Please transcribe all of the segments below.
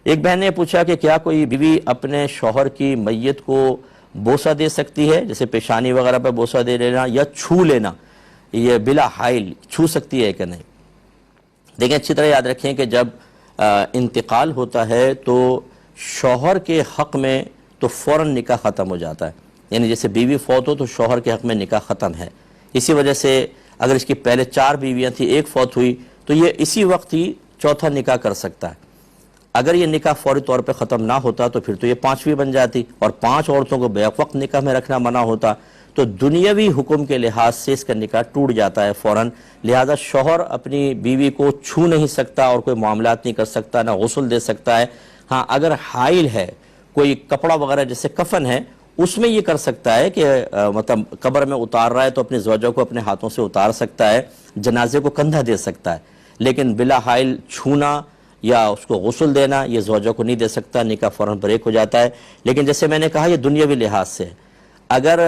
ایک بہن نے پوچھا کہ کیا کوئی بیوی اپنے شوہر کی میت کو بوسہ دے سکتی ہے، جیسے پیشانی وغیرہ پہ بوسہ دے لینا یا چھو لینا، یہ بلا حائل چھو سکتی ہے کہ نہیں؟ دیکھیں اچھی طرح یاد رکھیں کہ جب انتقال ہوتا ہے تو شوہر کے حق میں تو فوراً نکاح ختم ہو جاتا ہے، یعنی جیسے بیوی فوت ہو تو شوہر کے حق میں نکاح ختم ہے۔ اسی وجہ سے اگر اس کی پہلے 4 بیویاں تھیں، ایک فوت ہوئی تو یہ اسی وقت ہی چوتھا نکاح کر سکتا ہے۔ اگر یہ نکاح فوری طور پہ ختم نہ ہوتا تو پھر تو یہ 5ویں بن جاتی، اور 5 عورتوں کو بیک وقت نکاح میں رکھنا منع ہوتا، تو دنیاوی حکم کے لحاظ سے اس کا نکاح ٹوٹ جاتا ہے فوراً۔ لہذا شوہر اپنی بیوی کو چھو نہیں سکتا اور کوئی معاملات نہیں کر سکتا، نہ غسل دے سکتا ہے۔ ہاں اگر حائل ہے، کوئی کپڑا وغیرہ جیسے کفن ہے، اس میں یہ کر سکتا ہے کہ مطلب قبر میں اتار رہا ہے تو اپنی زوجہ کو اپنے ہاتھوں سے اتار سکتا ہے، جنازے کو کندھا دے سکتا ہے، لیکن بلا حائل چھونا یا اس کو غسل دینا یہ زوجہ کو نہیں دے سکتا، نکاح فوراً بریک ہو جاتا ہے۔ لیکن جیسے میں نے کہا یہ دنیاوی لحاظ سے، اگر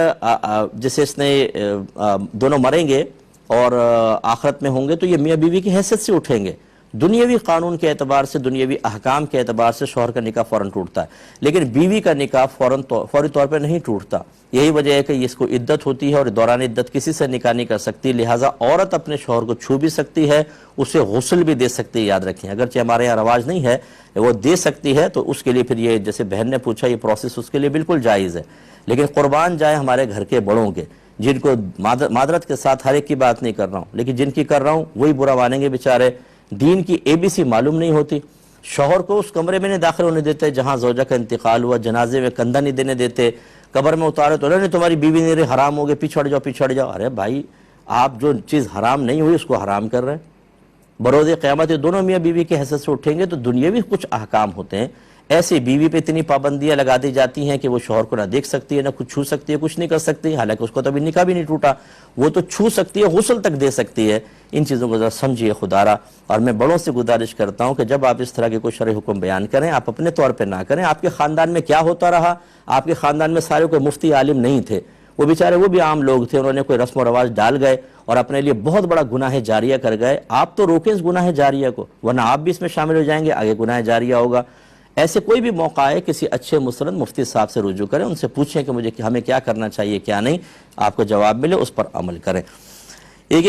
جیسے اس نے دونوں مریں گے اور آخرت میں ہوں گے تو یہ میاں بیوی کی حیثیت سے اٹھیں گے، دنیاوی قانون کے اعتبار سے، دنیاوی احکام کے اعتبار سے شوہر کا نکاح فوراً ٹوٹتا ہے، لیکن بیوی کا نکاح فوری طور پر نہیں ٹوٹتا۔ یہی وجہ ہے کہ اس کو عدت ہوتی ہے اور دوران عدت کسی سے نکاح نہیں کر سکتی، لہٰذا عورت اپنے شوہر کو چھو بھی سکتی ہے، اسے غسل بھی دے سکتی ہے۔ یاد رکھیں اگرچہ ہمارے یہاں رواج نہیں ہے، وہ دے سکتی ہے، تو اس کے لیے پھر یہ جیسے بہن نے پوچھا یہ پروسیس اس کے لیے بالکل جائز ہے۔ لیکن قربان جائے ہمارے گھر کے بڑوں کے، جن کو معذرت کے ساتھ ہر ایک کی بات نہیں کر رہا ہوں، لیکن جن کی کر رہا ہوں وہی برا مانیں گے بیچارے، دین کی ABC معلوم نہیں ہوتی، شوہر کو اس کمرے میں نہیں داخل ہونے دیتے جہاں زوجہ کا انتقال ہوا، جنازے میں کندھا نہیں دینے دیتے، قبر میں اتارے تو نہیں تمہاری بیوی نہیں رہی، حرام ہو گئے، پیچھڑ جاؤ پیچھڑ جاؤ۔ ارے بھائی آپ جو چیز حرام نہیں ہوئی اس کو حرام کر رہے ہیں۔ بروز قیامت یہ دونوں میاں بیوی کی حیثیت سے اٹھیں گے تو دنیاوی کچھ احکام ہوتے ہیں، ایسے بیوی پہ اتنی پابندیاں لگا دی جاتی ہیں کہ وہ شوہر کو نہ دیکھ سکتی ہے، نہ کچھ چھو سکتی ہے، کچھ نہیں کر سکتی، حالانکہ اس کو تو ابھی نکاح بھی نہیں ٹوٹا، وہ تو چھو سکتی ہے، غسل تک دے سکتی ہے۔ ان چیزوں کو ذرا سمجھیے خدارا، اور میں بڑوں سے گزارش کرتا ہوں کہ جب آپ اس طرح کے کوئی شرعی حکم بیان کریں آپ اپنے طور پہ نہ کریں۔ آپ کے خاندان میں کیا ہوتا رہا، آپ کے خاندان میں سارے کوئی مفتی عالم نہیں تھے، وہ بیچارے وہ بھی عام لوگ تھے، انہوں نے کوئی رسم و رواج ڈال گئے اور اپنے لیے بہت بڑا گناہ جاریہ کر گئے۔ آپ تو روکیں اس گناہ جاریہ کو، ورنہ آپ بھی اس میں شامل ہو جائیں گے، آگے گناہ جاریہ ہوگا۔ ایسے کوئی بھی موقع آئے کسی اچھے مسلم مفتی صاحب سے رجوع کریں، ان سے پوچھیں کہ ہمیں کیا کرنا چاہیے کیا نہیں، آپ کو جواب ملے اس پر عمل کریں۔ ایک